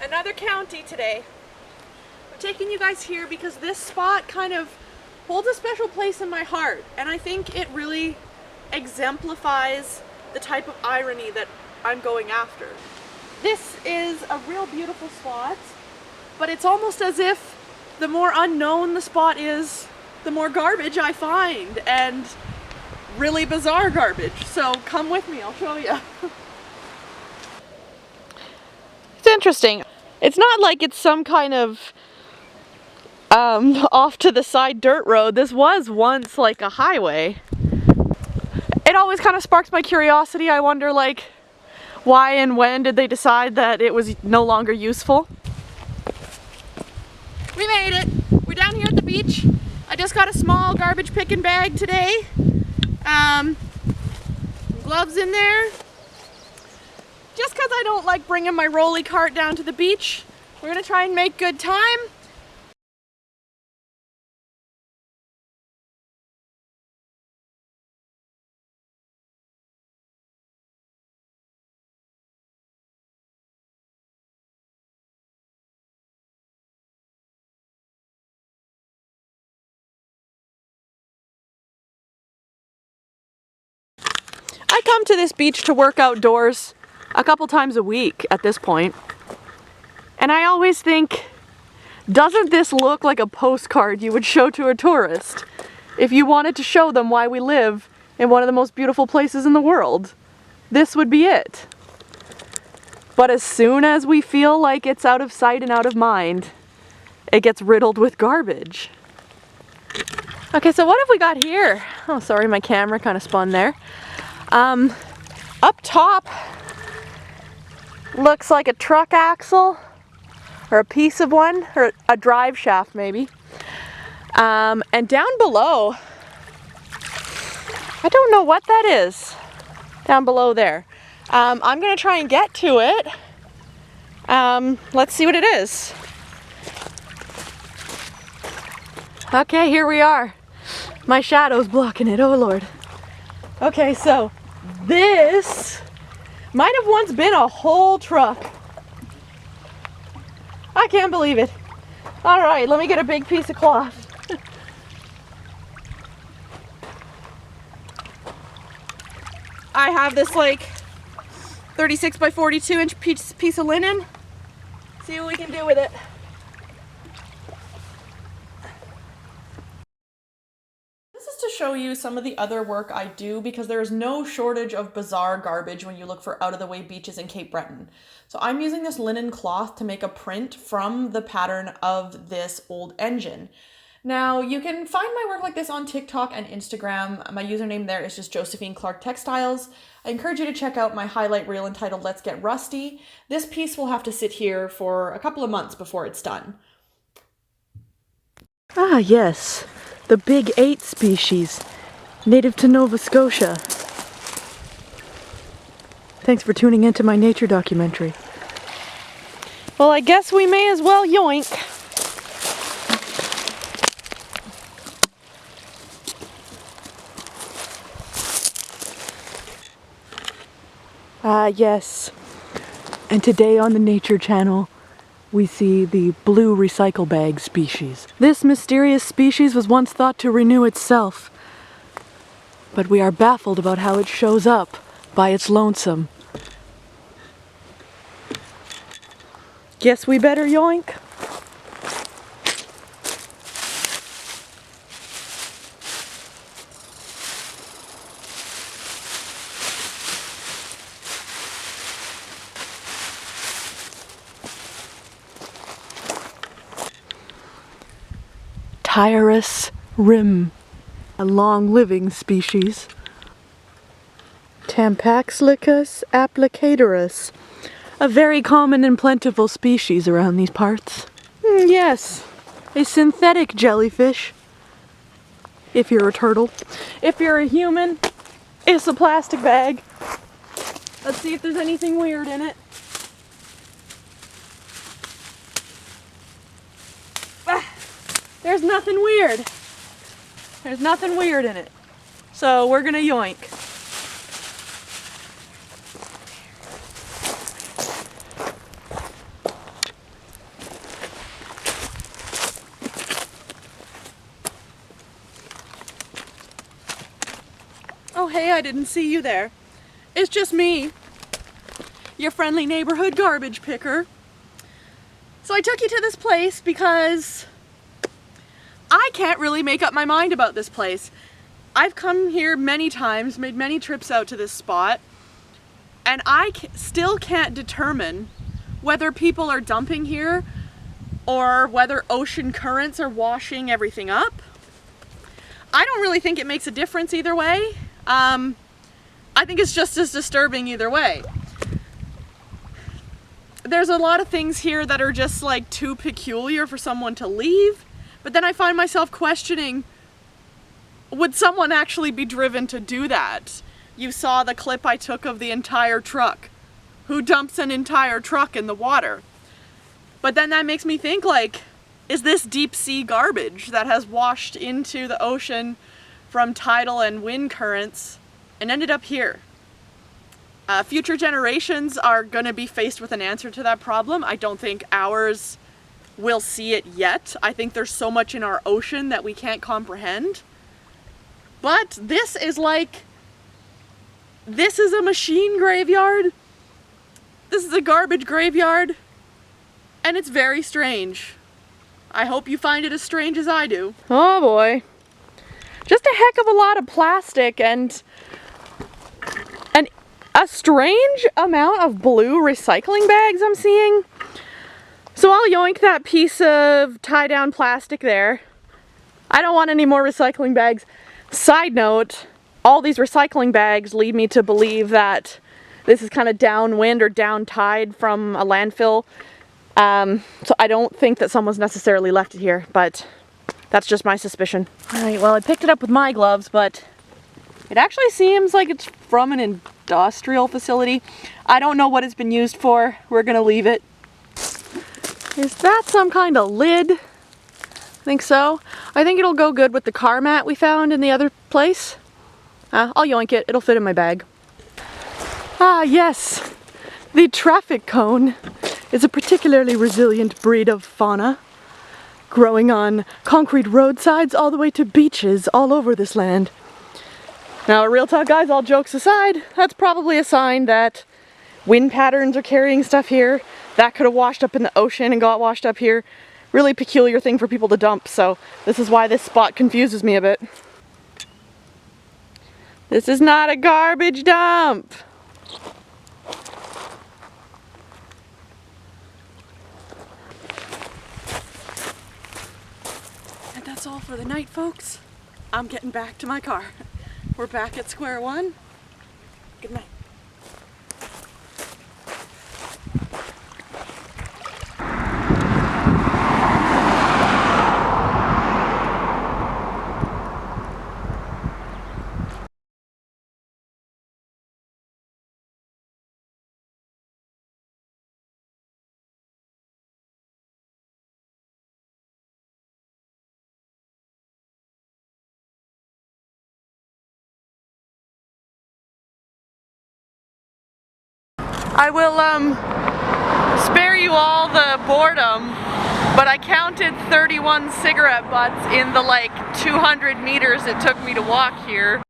Another county today. I'm taking you guys here because this spot kind of holds a special place in my heart, and I think it really exemplifies the type of irony that I'm going after. This is a real beautiful spot, but it's almost as if the more unknown the spot is, the more garbage I find, and really bizarre garbage. So come with me, I'll show you. It's interesting. It's not like it's some kind of off to the side dirt road. This was once like a highway. It always kind of sparks my curiosity. I wonder, like, why and when did they decide that it was no longer useful? We made it. We're down here at the beach. I just got a small garbage picking bag today. Gloves in there. Just because I don't like bringing my rolly cart down to the beach, we're gonna try and make good time. I come to this beach to work outdoors a couple times a week at this point, and I always think, doesn't this look like a postcard you would show to a tourist if you wanted to show them why we live in one of the most beautiful places in the world? This would be it. But as soon as we feel like it's out of sight and out of mind, it gets riddled with garbage. Okay, so what have we got here? Oh, sorry, my camera kind of spun there. Up top looks like a truck axle or a piece of one, or a drive shaft maybe. And down below, I don't know what that is down below there. I'm gonna try and get to it. Let's see what it is. Okay, here we are. My shadow's blocking it, oh Lord. Okay, so this might have once been a whole truck. I can't believe it. All right, let me get a big piece of cloth. I have this like 36 by 42 inch piece of linen. See what we can do with it. To show you some of the other work I do, because there is no shortage of bizarre garbage when you look for out-of-the-way beaches in Cape Breton. So I'm using this linen cloth to make a print from the pattern of this old engine. Now you can find my work like this on TikTok and Instagram. My username there is just Josephine Clark Textiles. I encourage you to check out my highlight reel entitled Let's Get Rusty. This piece will have to sit here for a couple of months before it's done. Ah yes. The big 8 species, native to Nova Scotia. Thanks for tuning into my nature documentary. Well, I guess we may as well yoink. Ah, yes. And today on the Nature Channel, we see the blue recycle bag species. This mysterious species was once thought to renew itself, but we are baffled about how it shows up by its lonesome. Guess we better yoink. Tyrus rim, a long-living species. Tampaxlicus applicatorus, a very common and plentiful species around these parts. Yes, a synthetic jellyfish. If you're a turtle. If you're a human, it's a plastic bag. Let's see if there's anything weird in it. There's nothing weird. There's nothing weird in it. So we're gonna yoink. hey, I didn't see you there. It's just me, your friendly neighborhood garbage picker. So I took you to this place because I can't really make up my mind about this place. I've come here many times, made many trips out to this spot, and I still can't determine whether people are dumping here or whether ocean currents are washing everything up. I don't really think it makes a difference either way. I think it's just as disturbing either way. There's a lot of things here that are just like too peculiar for someone to leave, but then I find myself questioning, would someone actually be driven to do that? You saw the clip I took of the entire truck. Who dumps an entire truck in the water? But then that makes me think, like, is this deep sea garbage that has washed into the ocean from tidal and wind currents and ended up here? Future generations are going to be faced with an answer to that problem. I don't think ours will see it yet. I think there's so much in our ocean that we can't comprehend. But this is like, this is a machine graveyard. This is a garbage graveyard. And it's very strange. I hope you find it as strange as I do. Oh boy. Just a heck of a lot of plastic and a strange amount of blue recycling bags I'm seeing. So I'll yoink that piece of tie-down plastic there. I don't want any more recycling bags. Side note, all these recycling bags lead me to believe that this is kind of downwind or down tide from a landfill. So I don't think that someone's necessarily left it here, but that's just my suspicion. Alright, well I picked it up with my gloves, but it actually seems like it's from an industrial facility. I don't know what it's been used for. We're gonna leave it. Is that some kind of lid? I think so. I think it'll go good with the car mat we found in the other place. I'll yoink it. It'll fit in my bag. Ah, yes. The traffic cone is a particularly resilient breed of fauna, growing on concrete roadsides all the way to beaches all over this land. Now, real talk guys, all jokes aside, that's probably a sign that wind patterns are carrying stuff here. That could have washed up in the ocean and got washed up here. Really peculiar thing for people to dump, so this is why this spot confuses me a bit. This is not a garbage dump! And that's all for the night, folks. I'm getting back to my car. We're back at square one. Good night. I will spare you all the boredom, but I counted 31 cigarette butts in the like 200 meters it took me to walk here.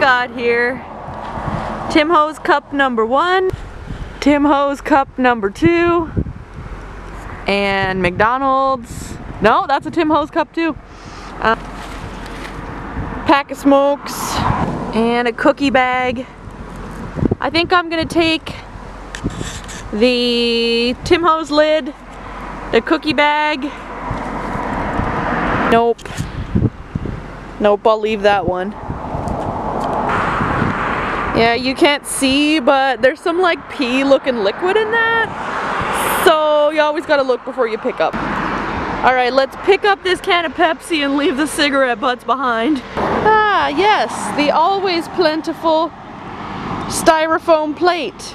Got here Tim Ho's cup number 1, Tim Ho's cup number 2, and McDonald's. No, that's a Tim Ho's cup too. Pack of smokes and a cookie bag. I think I'm gonna take The Tim Ho's lid, the cookie bag. Nope. Nope, I'll leave that one. Yeah, you can't see, but there's some like pea looking liquid in that. So you always gotta look before you pick up. Alright, let's pick up this can of Pepsi and leave the cigarette butts behind. Ah, yes, the always plentiful styrofoam plate.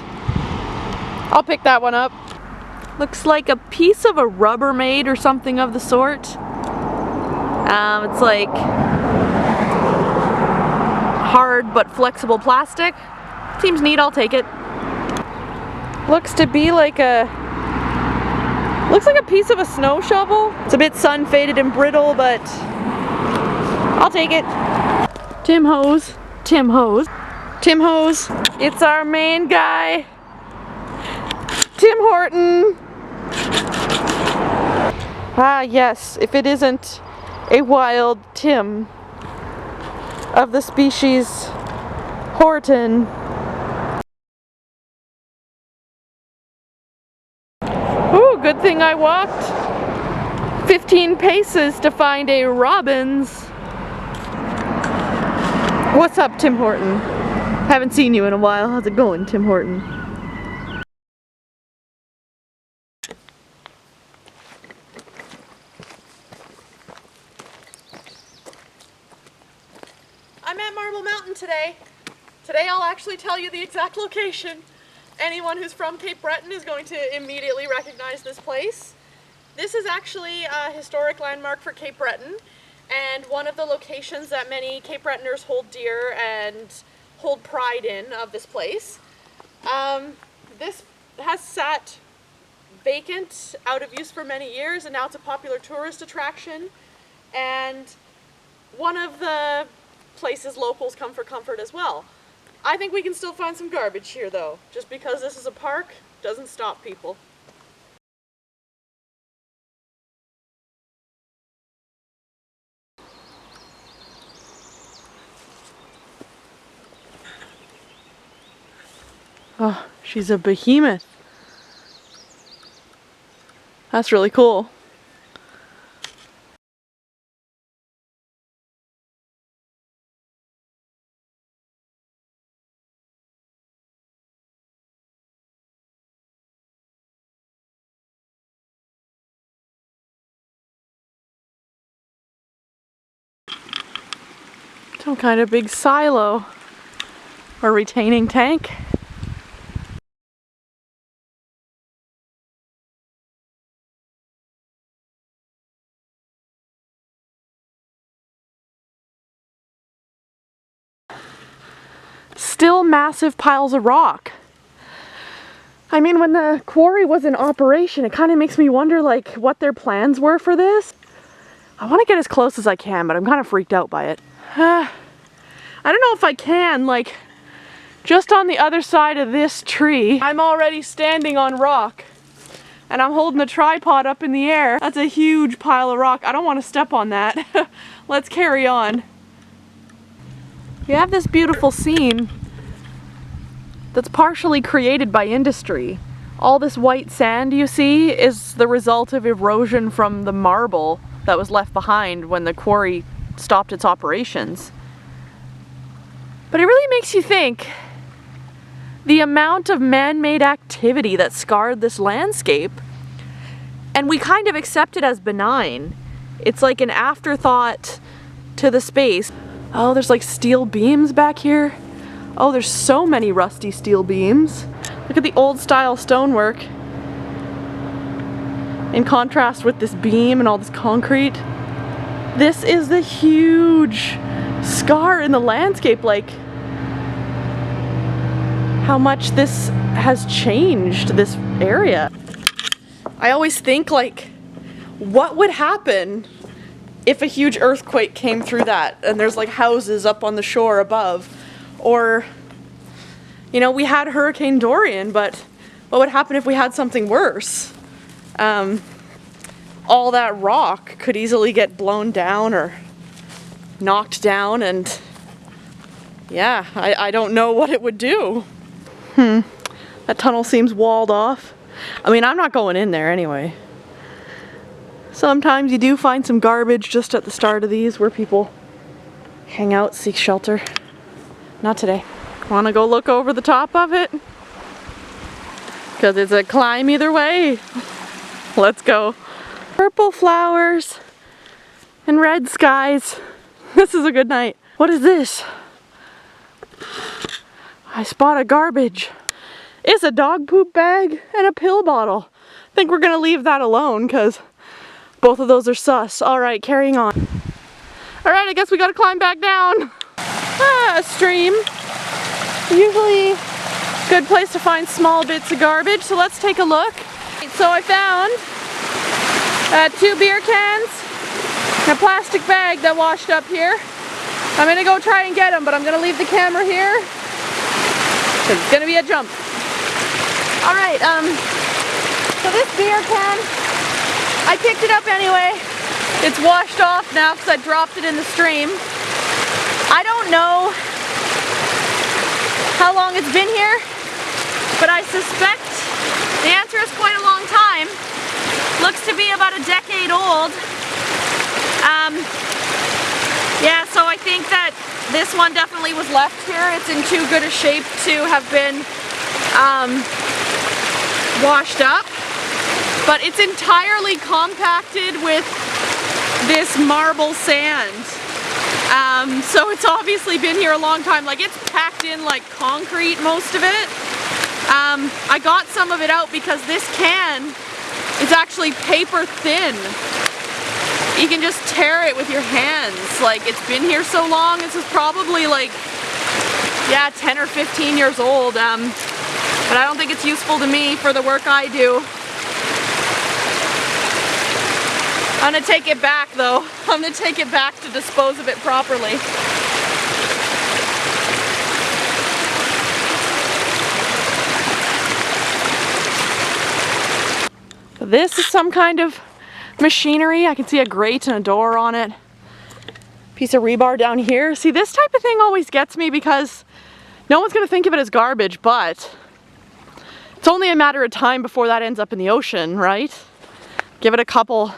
I'll pick that one up. Looks like a piece of a Rubbermaid or something of the sort. It's like hard but flexible plastic. Seems neat, I'll take it. Looks to be like a piece of a snow shovel. It's a bit sun faded and brittle, but I'll take it. Tim Ho's. Tim Ho's. Tim Ho's. It's our main guy. Tim Horton. Ah yes, if it isn't a wild Tim of the species Horton. Ooh, good thing I walked 15 paces to find a Robin's. What's up, Tim Horton? Haven't seen you in a while. How's it going, Tim Horton? I'm at Marble Mountain today. Today I'll actually tell you the exact location. Anyone who's from Cape Breton is going to immediately recognize this place. This is actually a historic landmark for Cape Breton and one of the locations that many Cape Bretoners hold dear and hold pride in of this place. This has sat vacant, out of use for many years, and now it's a popular tourist attraction and one of the places locals come for comfort as well. I think we can still find some garbage here though. Just because this is a park doesn't stop people. Oh, she's a behemoth. That's really cool. Some kind of big silo or retaining tank. Still massive piles of rock. I mean, when the quarry was in operation, it kind of makes me wonder like what their plans were for this. I want to get as close as I can, but I'm kind of freaked out by it. I don't know if I can, like, just on the other side of this tree, I'm already standing on rock. And I'm holding the tripod up in the air. That's a huge pile of rock. I don't want to step on that. Let's carry on. You have this beautiful scene that's partially created by industry. All this white sand you see is the result of erosion from the marble that was left behind when the quarry stopped its operations. But it really makes you think the amount of man-made activity that scarred this landscape, and we kind of accept it as benign. It's like an afterthought to the space. Oh, there's like steel beams back here. Oh, there's so many rusty steel beams. Look at the old style stonework in contrast with this beam and all this concrete. This is the huge scar in the landscape, like how much this has changed this area. I always think like, what would happen if a huge earthquake came through that and there's like houses up on the shore above? Or, you know, we had Hurricane Dorian, but what would happen if we had something worse? All that rock could easily get blown down or knocked down, and yeah, I don't know what it would do. That tunnel seems walled off. I mean, I'm not going in there anyway. Sometimes you do find some garbage just at the start of these where people hang out, seek shelter. Not today. Want to go look over the top of it? Because it's a climb either way. Let's go. Purple flowers and red skies. This is a good night. What is this? I spot a garbage. It's a dog poop bag and a pill bottle. I think we're gonna leave that alone because both of those are sus. All right, carrying on. All right, I guess we gotta climb back down. A stream. Usually a good place to find small bits of garbage, so let's take a look. So I found 2 beer cans and a plastic bag that washed up here. I'm gonna go try and get them, but I'm gonna leave the camera here because it's gonna be a jump. All right, so this beer can, I picked it up anyway. It's washed off now because I dropped it in the stream. I don't know how long it's been here, but I suspect the answer is quite a long time. Looks to be about a decade old. Yeah, so I think that this one definitely was left here. It's in too good a shape to have been washed up, but it's entirely compacted with this marble sand. So it's obviously been here a long time. Like, it's packed in like concrete, most of it. I got some of it out because this can is actually paper thin. You can just tear it with your hands. Like, it's been here so long. This is probably like, yeah, 10 or 15 years old. But I don't think it's useful to me for the work I do. I'm gonna take it back though. I'm gonna take it back to dispose of it properly. This is some kind of machinery. I can see a grate and a door on it. Piece of rebar down here. See, this type of thing always gets me because no one's gonna think of it as garbage, but it's only a matter of time before that ends up in the ocean, right? Give it a couple,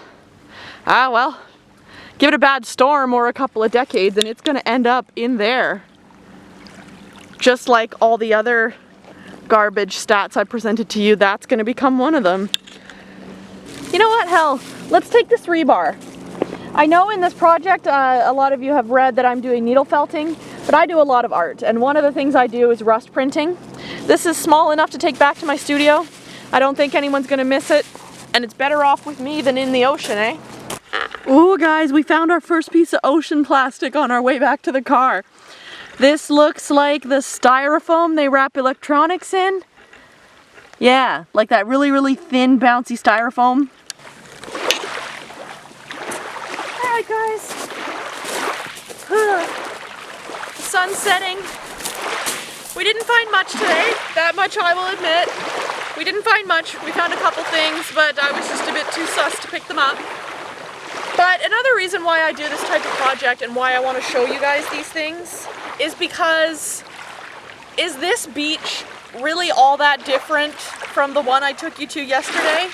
give it a bad storm or a couple of decades and it's gonna end up in there. Just like all the other garbage stats I presented to you, that's gonna become one of them. You know what, hell, let's take this rebar. I know in this project, a lot of you have read that I'm doing needle felting, but I do a lot of art, and one of the things I do is rust printing. This is small enough to take back to my studio. I don't think anyone's gonna miss it, and it's better off with me than in the ocean, eh? Ooh, guys, we found our first piece of ocean plastic on our way back to the car. This looks like the styrofoam they wrap electronics in. Yeah, like that really, really thin, bouncy styrofoam. Alright, guys. The sun's setting. We didn't find much today, that much I will admit. We didn't find much. We found a couple things, but I was just a bit too sus to pick them up. But another reason why I do this type of project and why I want to show you guys these things is because, is this beach really all that different from the one I took you to yesterday?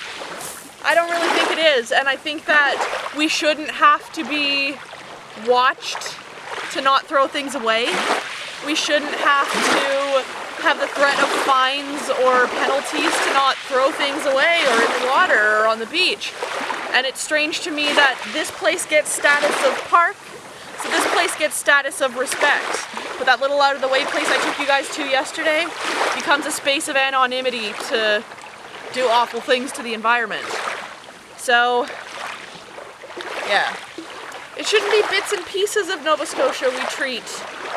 I don't really think it is, and I think that we shouldn't have to be watched to not throw things away. We shouldn't have to have the threat of fines or penalties to not throw things away or in the water or on the beach. And it's strange to me that this place gets status of park, so this place gets status of respect. But that little out of the way place I took you guys to yesterday becomes a space of anonymity to do awful things to the environment. So, yeah. It shouldn't be bits and pieces of Nova Scotia we treat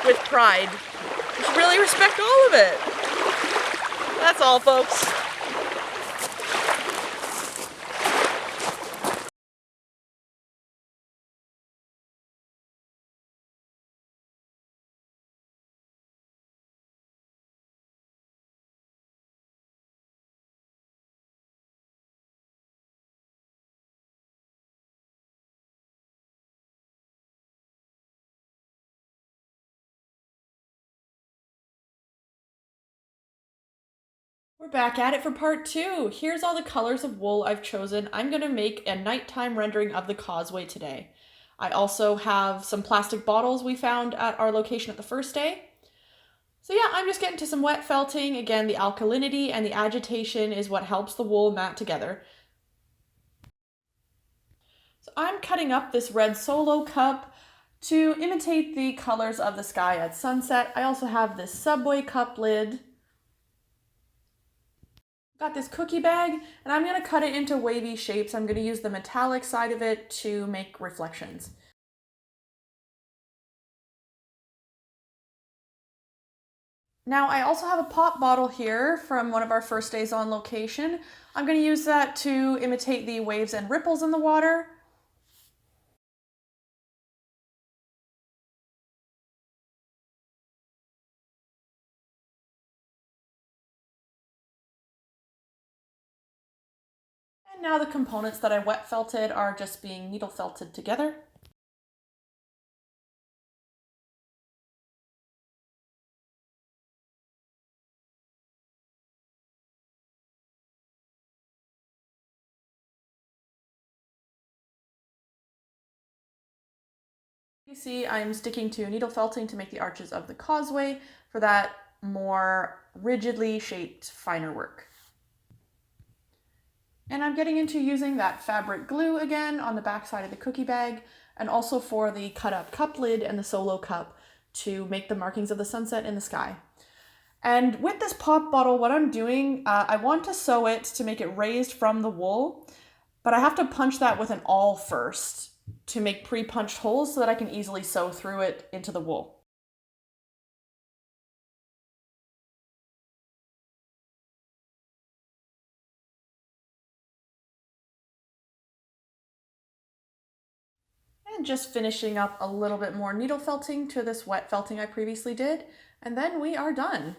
with pride. We should really respect all of it. That's all, folks. We're back at it for part 2. Here's all the colors of wool I've chosen. I'm going to make a nighttime rendering of the causeway today. I also have some plastic bottles we found at our location at the first day. So yeah, I'm just getting to some wet felting. Again, the alkalinity and the agitation is what helps the wool mat together. So I'm cutting up this red solo cup to imitate the colors of the sky at sunset. I also have this Subway cup lid. Got this cookie bag, and I'm going to cut it into wavy shapes. I'm going to use the metallic side of it to make reflections. Now I also have a pop bottle here from one of our first days on location. I'm going to use that to imitate the waves and ripples in the water. And now the components that I wet felted are just being needle felted together. You see I'm sticking to needle felting to make the arches of the causeway for that more rigidly shaped finer work. And I'm getting into using that fabric glue again on the back side of the cookie bag, and also for the cut up cup lid and the solo cup to make the markings of the sunset in the sky. And with this pop bottle, what I'm doing, I want to sew it to make it raised from the wool, but I have to punch that with an awl first to make pre-punched holes so that I can easily sew through it into the wool. And just finishing up a little bit more needle felting to this wet felting I previously did, and then we are done.